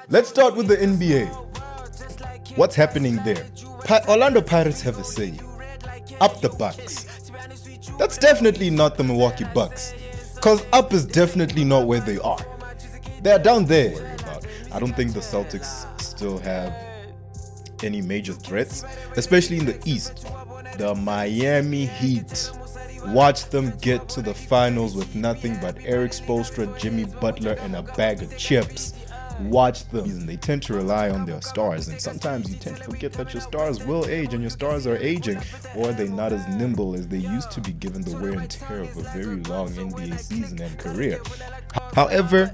Let's start with the NBA. What's happening there? Orlando Pirates have a say. Up the Bucks. That's definitely not the Milwaukee Bucks. Because up is definitely not where they are. They're down there. I don't think the Celtics still have any major threats, especially in the East. The Miami Heat. Watch them get to the finals with nothing but Eric Spoelstra, Jimmy Butler, and a bag of chips. Watch them. And they tend to rely on their stars, and sometimes you tend to forget that your stars will age, and your stars are aging, or they're not as nimble as they used to be given the wear and tear of a very long NBA season and career. However,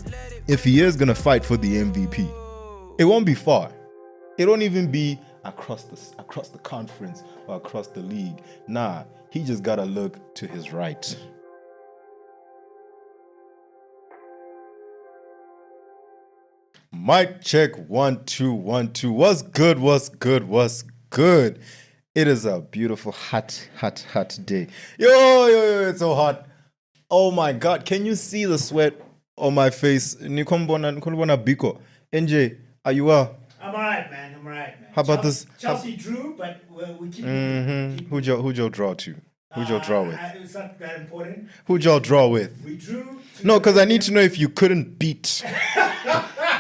if he is going to fight for the MVP, it won't be far. It won't even be across the conference or across the league. Nah, he just got to look to his right. Mic check 1 2 1 2. What's good? What's good? What's good? It is a beautiful hot day. Yo, it's so hot. Oh my god, can you see the sweat on my face? Nikombona Biko. NJ, are you well? I'm alright, man. How about this? Chelsea drew, but we keep. Who'd y'all draw to? Who'd y'all draw with? It's not that important. Who'd y'all draw with? We drew. No, because I need to know if you couldn't beat.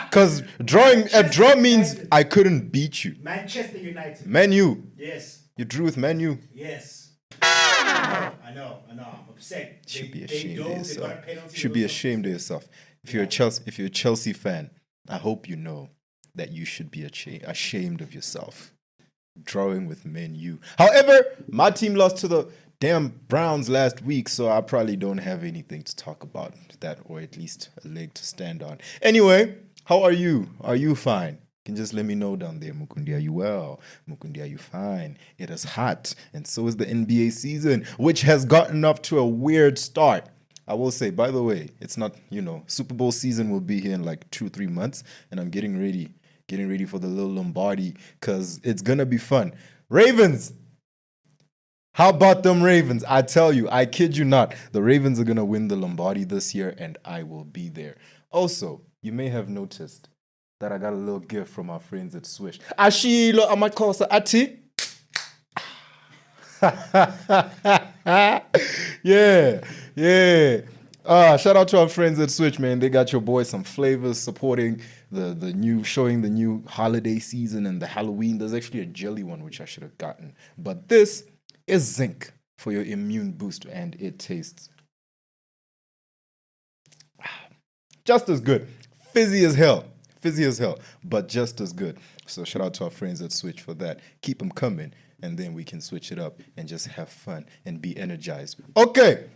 Because a draw means I couldn't beat you. Manchester United. Man U. Yes. You drew with Man U. Yes. I know. I'm upset. Should be ashamed of yourself. Should be ashamed of yourself. If you're a Chelsea fan, I hope you know that you should be ashamed of yourself. Drawing with Man U. However, my team lost to the damn Browns last week, so I probably don't have anything to talk about that, or at least a leg to stand on. Anyway, how are you? Are you fine? You can just let me know down there. Mukundi, are you well? Mukundi, are you fine? It is hot, and so is the NBA season, which has gotten off to a weird start. I will say, by the way, it's not, Super Bowl season will be here in like 2-3 months, and I'm getting ready for the little Lombardi, because it's going to be fun. Ravens! How about them Ravens? I tell you, I kid you not, the Ravens are going to win the Lombardi this year, and I will be there. Also, you may have noticed that I got a little gift from our friends at Swish. Ashilo Amakosa Ati. Yeah. Shout out to our friends at Switch, man. They got your boy some flavors supporting showing the new holiday season and the Halloween. There's actually a jelly one, which I should have gotten. But this is zinc for your immune boost, and it tastes just as good. Fizzy as hell, but just as good. So shout out to our friends at Switch for that. Keep them coming, and then we can switch it up and just have fun and be energized. Okay,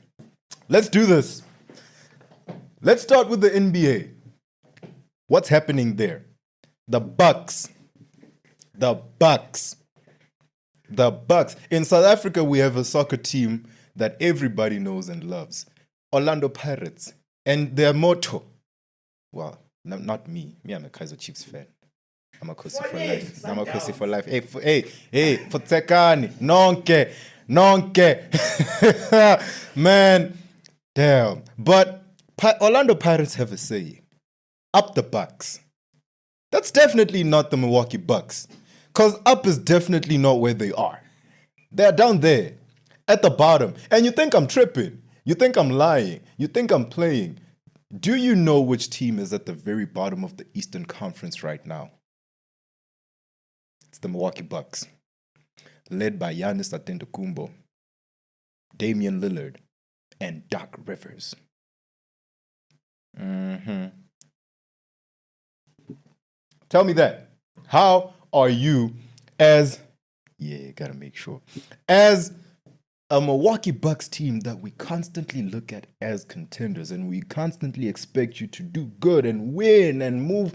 let's do this. Let's start with the NBA. What's happening there? The Bucks. In South Africa, we have a soccer team that everybody knows and loves. Orlando Pirates. And their motto, well, not me. Me, I'm a Kaizer Chiefs fan. I'm a Kosi for life. I'm a Kosi for life. Hey, for Tekani. Nonke. Man, damn. But Orlando Pirates have a say. Up the Bucks. That's definitely not the Milwaukee Bucks. Because up is definitely not where they are. They're down there, at the bottom. And you think I'm tripping. You think I'm lying. You think I'm playing. Do you know which team is at the very bottom of the Eastern Conference right now? It's the Milwaukee Bucks, led by Giannis Antetokounmpo, Damian Lillard, and Doc Rivers. Tell me that. How are you as a Milwaukee Bucks team that we constantly look at as contenders, and we constantly expect you to do good and win and move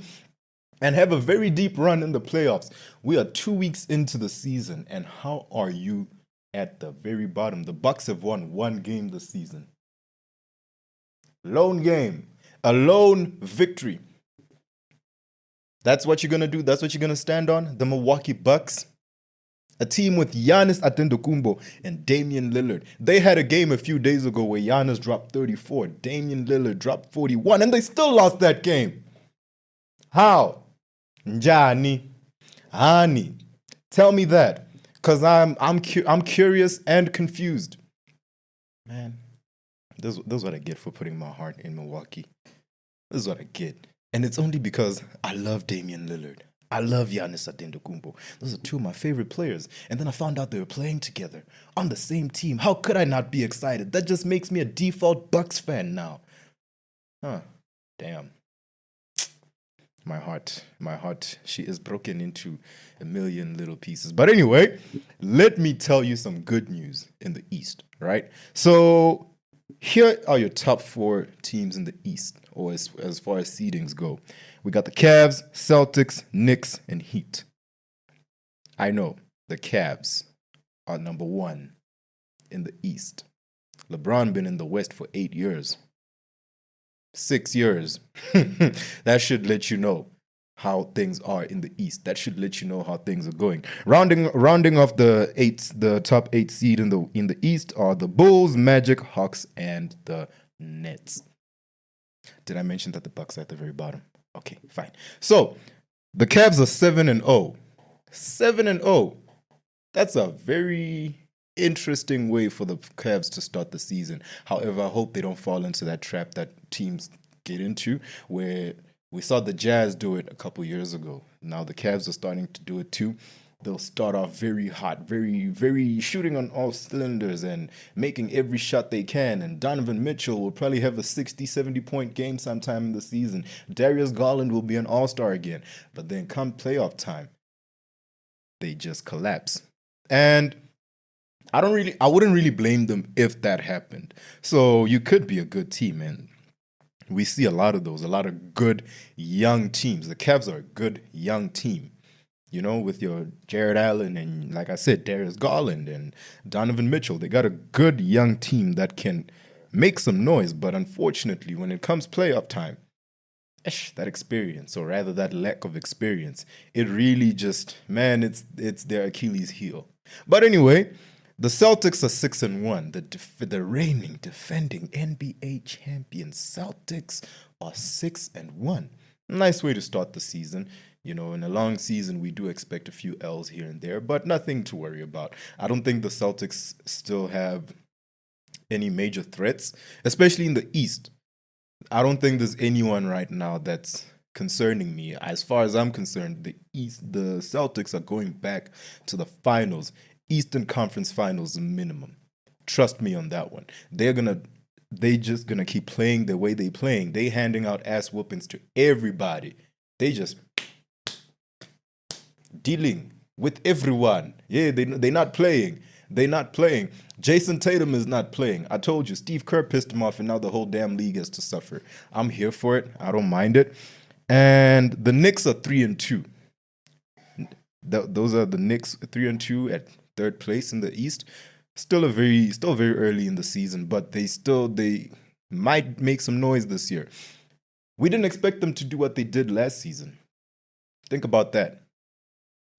and have a very deep run in the playoffs? We are 2 weeks into the season, and how are you at the very bottom? The Bucks have won one game this season. Lone game. A lone victory. That's what you're going to do? That's what you're going to stand on? The Milwaukee Bucks? A team with Giannis Antetokounmpo and Damian Lillard. They had a game a few days ago where Giannis dropped 34, Damian Lillard dropped 41, and they still lost that game. How? Njani, Hani, tell me that, cause I'm curious and confused. Man, this is what I get for putting my heart in Milwaukee. This is what I get, and it's only because I love Damian Lillard. I love Giannis Antetokounmpo. Those are two of my favorite players. And then I found out they were playing together on the same team. How could I not be excited? That just makes me a default Bucks fan now. Huh? Damn. My heart, she is broken into a million little pieces. But anyway, let me tell you some good news in the East, right? So here are your top 4 teams in the East, or as far as seedings go. We got the Cavs, Celtics, Knicks, and Heat. I know the Cavs are number 1 in the East. LeBron been in the West for 8 years. 6 years. That should let you know how things are in the East. That should let you know how things are going. Rounding off the top 8 seed in the East are the Bulls, Magic, Hawks, and the Nets. Did I mention that the Bucks are at the very bottom? Okay, fine. So the Cavs are 7-0. 7-0. That's a very interesting way for the Cavs to start the season. However, I hope they don't fall into that trap that teams get into, where we saw the Jazz do it a couple years ago. Now the Cavs are starting to do it too. They'll start off very hot, very, very shooting on all cylinders and making every shot they can. And Donovan Mitchell will probably have a 60, 70-point game sometime in the season. Darius Garland will be an all-star again. But then come playoff time, they just collapse. And I wouldn't really blame them if that happened. So you could be a good team, and we see a lot of those, a lot of good young teams. The Cavs are a good young team, you know, with your Jared Allen and, like I said, Darius Garland and Donovan Mitchell. They got a good young team that can make some noise. But unfortunately, when it comes playoff time, that experience, or rather that lack of experience, it really just, man, it's their Achilles heel. But anyway, the Celtics are 6-1. The reigning, defending NBA champion Celtics are 6-1. Nice way to start the season. You know, in a long season, we do expect a few L's here and there, but nothing to worry about. I don't think the Celtics still have any major threats, especially in the East. I don't think there's anyone right now that's concerning me. As far as I'm concerned, the Celtics are going back to the finals. Eastern Conference Finals minimum. Trust me on that one. They just gonna keep playing the way they playing. They handing out ass whoopings to everybody. They just dealing with everyone. Yeah, they not playing. They not playing. Jason Tatum is not playing. I told you, Steve Kerr pissed him off, and now the whole damn league has to suffer. I'm here for it. I don't mind it. And the Knicks are 3-2. Those are the Knicks 3-2 at third place in the East. Still very early in the season, but they might make some noise this year. We didn't expect them to do what they did last season. Think about that.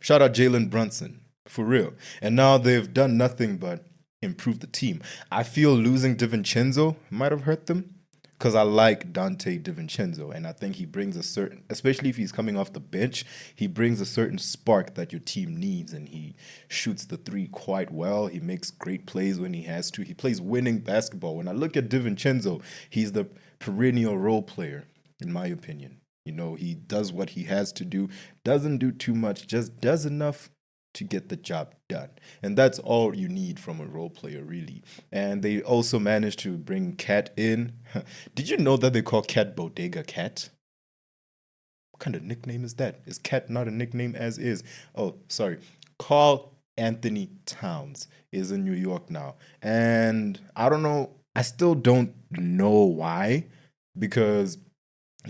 Shout out Jalen Brunson, for real. And now they've done nothing but improve the team. I feel losing DiVincenzo might have hurt them, because I like Dante DiVincenzo, and I think he brings a certain, especially if he's coming off the bench, he brings a certain spark that your team needs, and he shoots the three quite well. He makes great plays when he has to. He plays winning basketball. When I look at DiVincenzo, he's the perennial role player, in my opinion. You know, he does what he has to do, doesn't do too much, just does enough to get the job done. And that's all you need from a role player, really. And they also managed to bring Cat in. Did you know that they call Cat Bodega Cat? What kind of nickname is that? Is Cat not a nickname as is? Oh, sorry. Carl Anthony Towns is in New York now. And I don't know, I still don't know why, because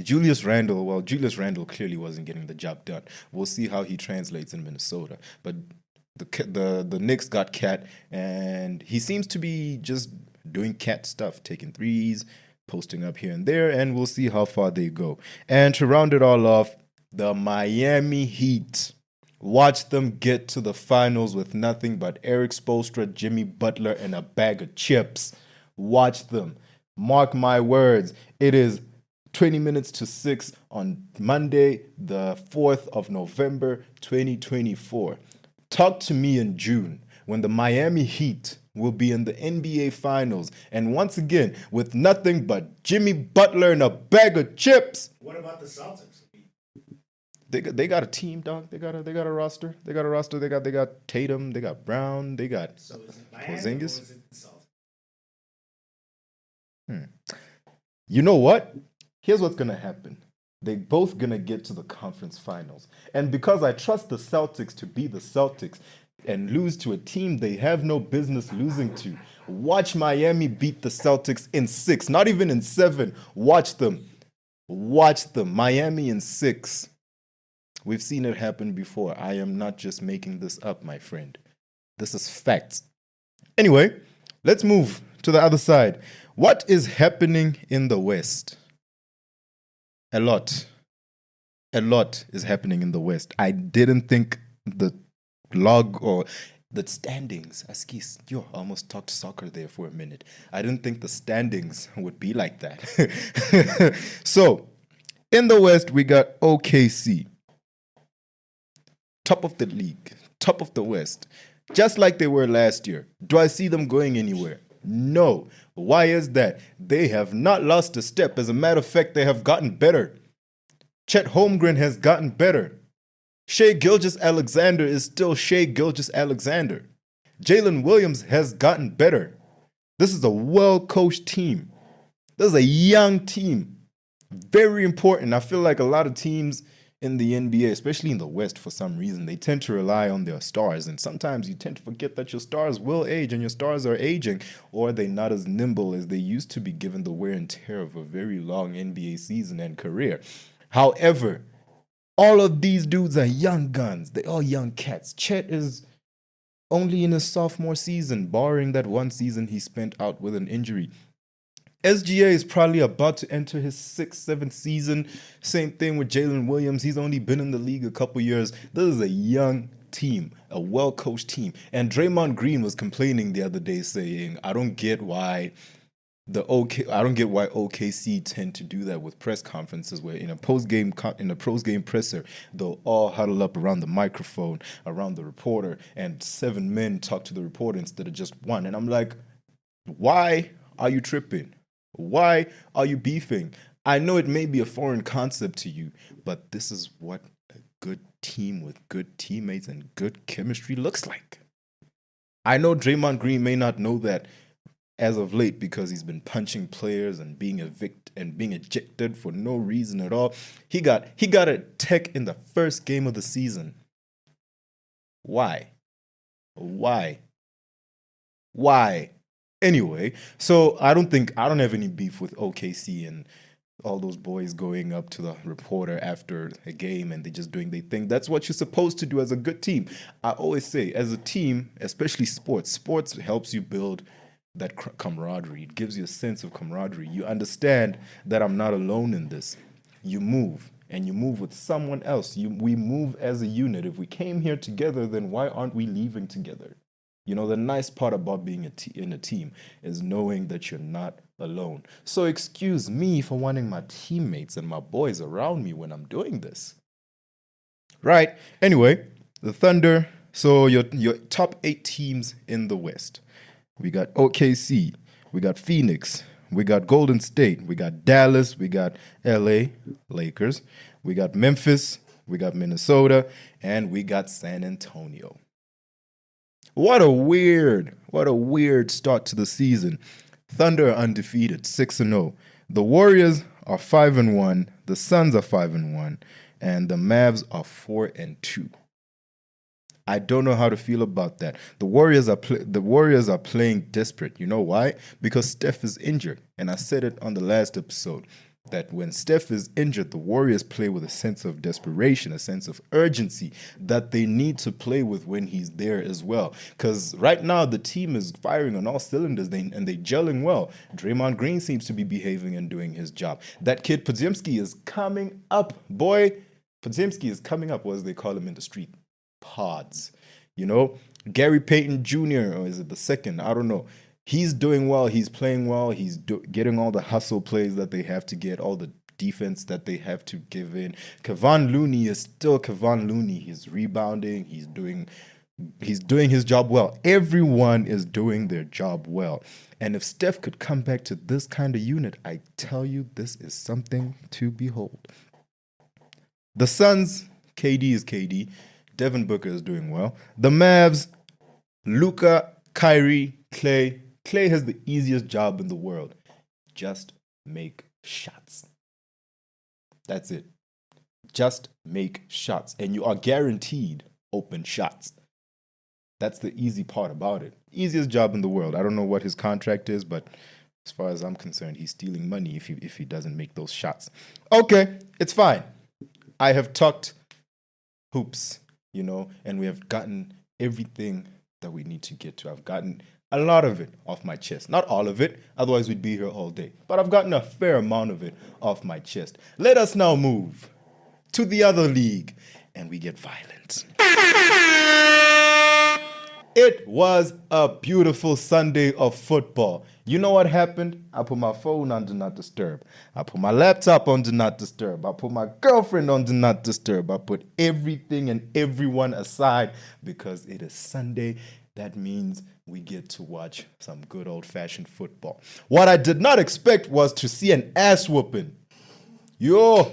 Julius Randle clearly wasn't getting the job done. We'll see how he translates in Minnesota. But the Knicks got Cat, and he seems to be just doing Cat stuff, taking threes, posting up here and there, and we'll see how far they go. And to round it all off, the Miami Heat. Watch them get to the finals with nothing but Eric Spoelstra, Jimmy Butler, and a bag of chips. Watch them. Mark my words. It is 20 minutes to 6 on Monday, the 4th of November, 2024. Talk to me in June when the Miami Heat will be in the NBA Finals. And once again, with nothing but Jimmy Butler and a bag of chips. What about the Celtics? They got a team, dog. They got a roster. They got a roster. They got Tatum. They got Brown. They got So is it Miami Porzingis. or is it the Celtics? You know what? Here's what's gonna happen. They both gonna get to the conference finals. And because I trust the Celtics to be the Celtics and lose to a team they have no business losing to, watch Miami beat the Celtics in 6, not even in 7. Watch them. Watch them. Miami in 6. We've seen it happen before. I am not just making this up, my friend. This is facts. Anyway, let's move to the other side. What is happening in the West? A lot. A lot is happening in the West. I didn't think the log or the standings, Askis, I almost talked soccer there for a minute. I didn't think the standings would be like that. So, in the West, we got OKC. Top of the league, top of the West, just like they were last year. Do I see them going anywhere? No. Why is that? They have not lost a step. As a matter of fact, they have gotten better. Chet Holmgren has gotten better. Shai Gilgeous-Alexander is still Shai Gilgeous-Alexander. Jalen Williams has gotten better. This is a well-coached team. This is a young team. Very important. I feel like a lot of teams in the NBA, especially in the West for some reason, they tend to rely on their stars. And sometimes you tend to forget that your stars will age and your stars are aging, or they're not as nimble as they used to be given the wear and tear of a very long NBA season and career. However, all of these dudes are young guns. They're all young cats. Chet is only in his sophomore season, barring that one season he spent out with an injury. SGA is probably about to enter his 6th, 7th season. Same thing with Jalen Williams. He's only been in the league a couple years. This is a young team, a well-coached team. And Draymond Green was complaining the other day saying, I don't get why OKC tend to do that with press conferences where in a post-game presser, they'll all huddle up around the microphone, around the reporter, and 7 men talk to the reporter instead of just one. And I'm like, why are you tripping? Why are you beefing? I know it may be a foreign concept to you, but this is what a good team with good teammates and good chemistry looks like. I know Draymond Green may not know that as of late because he's been punching players and being ejected for no reason at all. He got a tech in the first game of the season. Why? Anyway, so I don't have any beef with OKC and all those boys going up to the reporter after a game and they just doing their thing. That's what you're supposed to do as a good team. I always say, as a team, especially sports helps you build that camaraderie. It gives you a sense of camaraderie. You understand that I'm not alone in this. You move, and you move with someone else. We move as a unit. If we came here together, then why aren't we leaving together? You know, the nice part about being in a team is knowing that you're not alone. So excuse me for wanting my teammates and my boys around me when I'm doing this. Right. Anyway, the Thunder. So your top 8 teams in the West. We got OKC. We got Phoenix. We got Golden State. We got Dallas. We got LA, Lakers. We got Memphis. We got Minnesota. And we got San Antonio. What a weird start to the season. Thunder are undefeated, 6-0. The Warriors are 5-1. The Suns are 5-1. And the Mavs are 4-2. I don't know how to feel about that. The Warriors are playing desperate. You know why? Because Steph is injured. And I said it on the last episode that when Steph is injured, the Warriors play with a sense of desperation, a sense of urgency that they need to play with when he's there as well. Because right now, the team is firing on all cylinders and they're gelling well. Draymond Green seems to be behaving and doing his job. That kid, Podziemski, is coming up, boy. Podziemski is coming up, or as they call him in the street, Pods. You know, Gary Payton Jr., or is it the second? I don't know. He's doing well. He's playing well. He's getting all the hustle plays that they have to get, all the defense that they have to give in. Kevon Looney is still Kevon Looney. He's rebounding. He's doing his job well. Everyone is doing their job well. And if Steph could come back to this kind of unit, I tell you, this is something to behold. The Suns, KD is KD. Devin Booker is doing well. The Mavs, Luka, Kyrie, Clay. Clay has the easiest job in the world. Just make shots. That's it. Just make shots. And you are guaranteed open shots. That's the easy part about it. Easiest job in the world. I don't know what his contract is, but as far as I'm concerned, he's stealing money if he doesn't make those shots. Okay, it's fine. I have talked hoops, and we have gotten everything that we need to get to. I've gotten a lot of it off my chest. Not all of it, otherwise we'd be here all day. But I've gotten a fair amount of it off my chest. Let us now move to the other league, and we get violent. It was a beautiful Sunday of football. You know what happened? I put my phone on Do Not Disturb. I put my laptop on Do Not Disturb. I put my girlfriend on Do Not Disturb. I put everything and everyone aside because it is Sunday. That means we get to watch some good old-fashioned football. What I did not expect was to see an ass whooping. Yo.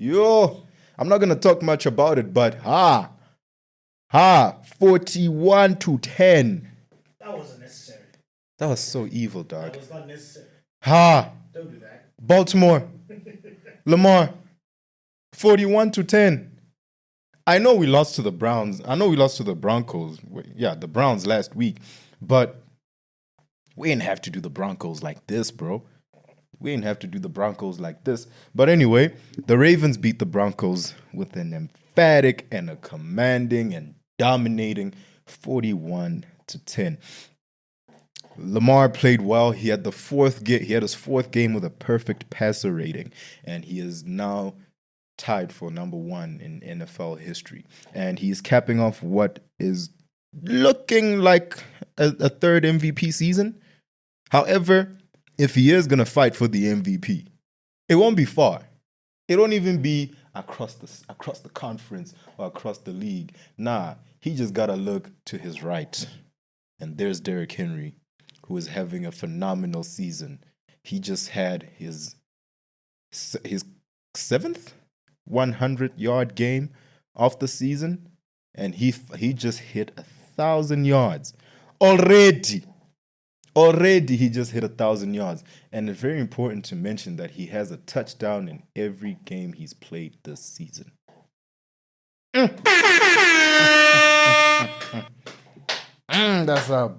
I'm not going to talk much about it, but 41-10. That wasn't necessary. That was so evil, dog. That was not necessary. Don't do that. Baltimore. Lamar. 41-10. I know we lost to the Browns. I know we lost to the Broncos. Yeah, the Browns last week. But we didn't have to do the Broncos like this, bro. We didn't have to do the Broncos like this. But anyway, the Ravens beat the Broncos with an emphatic and a commanding and dominating 41-10. Lamar played well. He had his fourth game with a perfect passer rating, and he is now tied for number 1 in NFL history. And he's capping off what is looking like a third MVP season. However, if he is going to fight for the MVP, it won't be far. It won't even be across the conference or across the league. Nah, he just got to look to his right. And there's Derrick Henry, who is having a phenomenal season. He just had his 7th 100-yard game of the season, and he just hit 1,000 yards already. Already, he just hit 1,000 yards. And it's very important to mention that he has a touchdown in every game he's played this season. That's a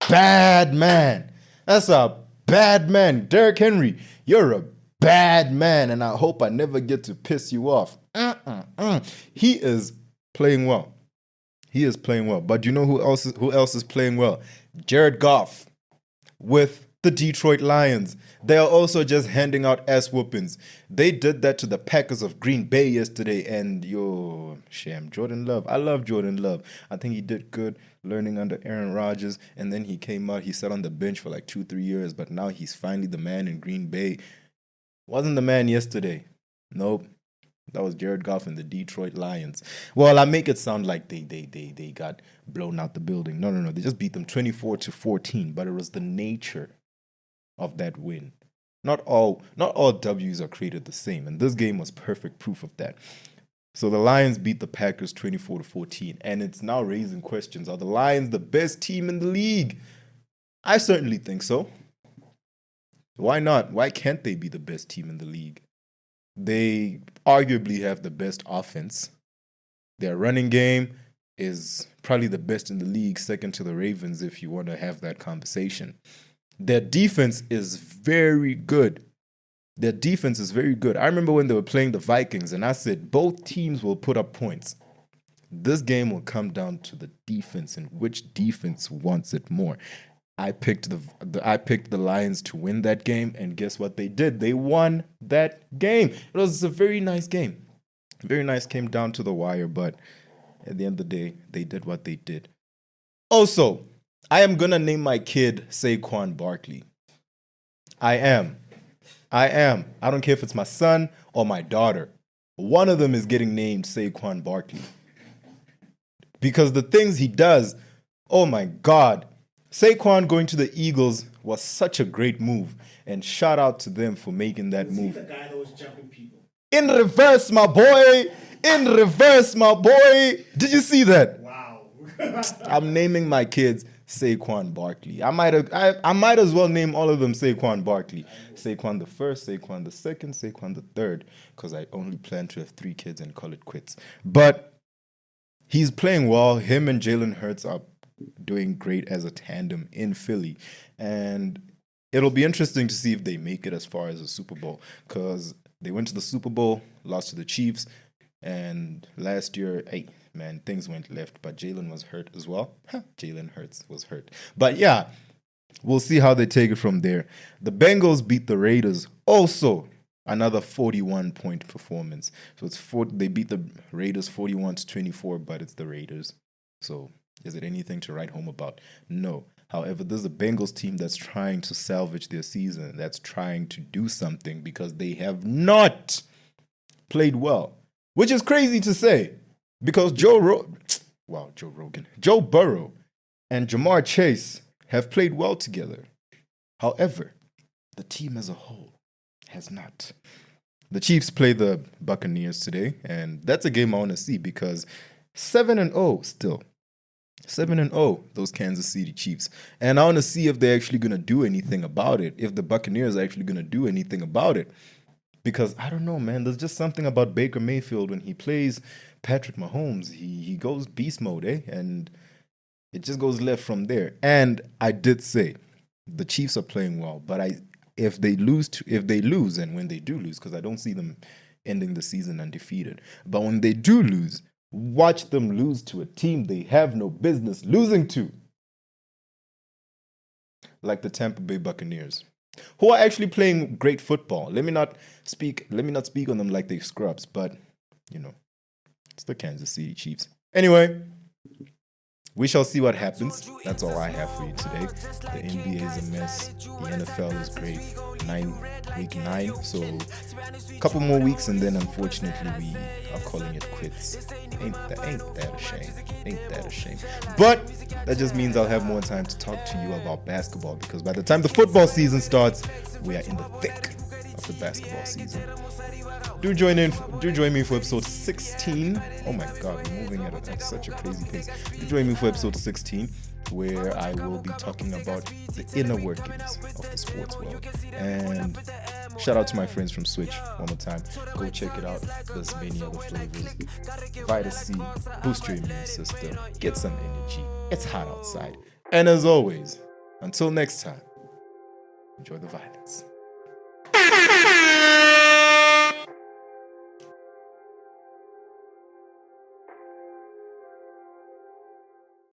bad man. That's a bad man. Derrick Henry, you're a bad man, and I hope I never get to piss you off. He is playing well. He is playing well. But you know who else is playing well? Jared Goff with the Detroit Lions. They are also just handing out ass whoopings. They did that to the Packers of Green Bay yesterday, and Jordan Love. I love Jordan Love. I think he did good learning under Aaron Rodgers, and then he came out, he sat on the bench for like 2-3 years, but now he's finally the man in Green Bay. Wasn't the man yesterday. Nope. That was Jared Goff and the Detroit Lions. Well, I make it sound like they got blown out the building. No. They just beat them 24-14, but it was the nature of that win. Not all W's are created the same, and this game was perfect proof of that. So the Lions beat the Packers 24-14, and it's now raising questions. Are the Lions the best team in the league? I certainly think so. Why not? Why can't they be the best team in the league? They arguably have the best offense. Their running game is probably the best in the league, second to the Ravens if you want to have that conversation. Their defense is very good. I remember when they were playing the Vikings, and I said both teams will put up points. This game will come down to the defense and which defense wants it more. I picked the Lions to win that game, and guess what they did? They won that game. It was a very nice game. Very nice, came down to the wire, but at the end of the day, they did what they did. Also, I am going to name my kid Saquon Barkley. I am. I am. I don't care if it's my son or my daughter. One of them is getting named Saquon Barkley. Because the things he does, oh my God. Saquon going to the Eagles was such a great move. And shout out to them for making that move. The guy that was jumping people. In reverse, my boy. In reverse, my boy. Did you see that? Wow. I'm naming my kids Saquon Barkley. I might as well name all of them Saquon Barkley. Saquon the first, Saquon the second, Saquon the third, because I only plan to have 3 kids and call it quits. But he's playing well. Him and Jalen Hurts are doing great as a tandem in Philly. And it'll be interesting to see if they make it as far as the Super Bowl, because they went to the Super Bowl, lost to the Chiefs, and last year, hey, man, things went left, but Jalen was hurt as well. Jalen Hurts was hurt. But yeah, we'll see how they take it from there. The Bengals beat the Raiders. Also, another 41-point performance. So they beat the Raiders 41-24, but it's the Raiders. So is it anything to write home about? No. However, there's a Bengals team that's trying to salvage their season, that's trying to do something because they have not played well, which is crazy to say because Joe Burrow and Jamar Chase have played well together. However, the team as a whole has not. The Chiefs play the Buccaneers today, and that's a game I want to see because 7-0 still. 7-0, those Kansas City Chiefs. And I want to see if they're actually going to do anything about it, if the Buccaneers are actually going to do anything about it. Because I don't know, man, there's just something about Baker Mayfield when he plays Patrick Mahomes. He goes beast mode, and it just goes left from there. And I did say the Chiefs are playing well, but if they lose, and when they do lose, because I don't see them ending the season undefeated, but when they do lose, watch them lose to a team they have no business losing to. Like the Tampa Bay Buccaneers, who are actually playing great football. Let me not speak on them like they're scrubs, but it's the Kansas City Chiefs. Anyway, we shall see what happens. That's all I have for you today. The NBA is a mess. The NFL is great. Week 9. So a couple more weeks and then unfortunately we are calling it quits. Ain't that a shame. Ain't that a shame. But that just means I'll have more time to talk to you about basketball because by the time the football season starts, we are in the thick of the basketball season. Do join me for episode 16. Oh my God, we're moving at such a crazy pace. Do join me for episode 16, where I will be talking about the inner workings of the sports world. And shout out to my friends from Switch one more time. Go check it out. There's many other flavors. Vita C, boost your immune system, get some energy. It's hot outside. And as always, until next time, enjoy the violence.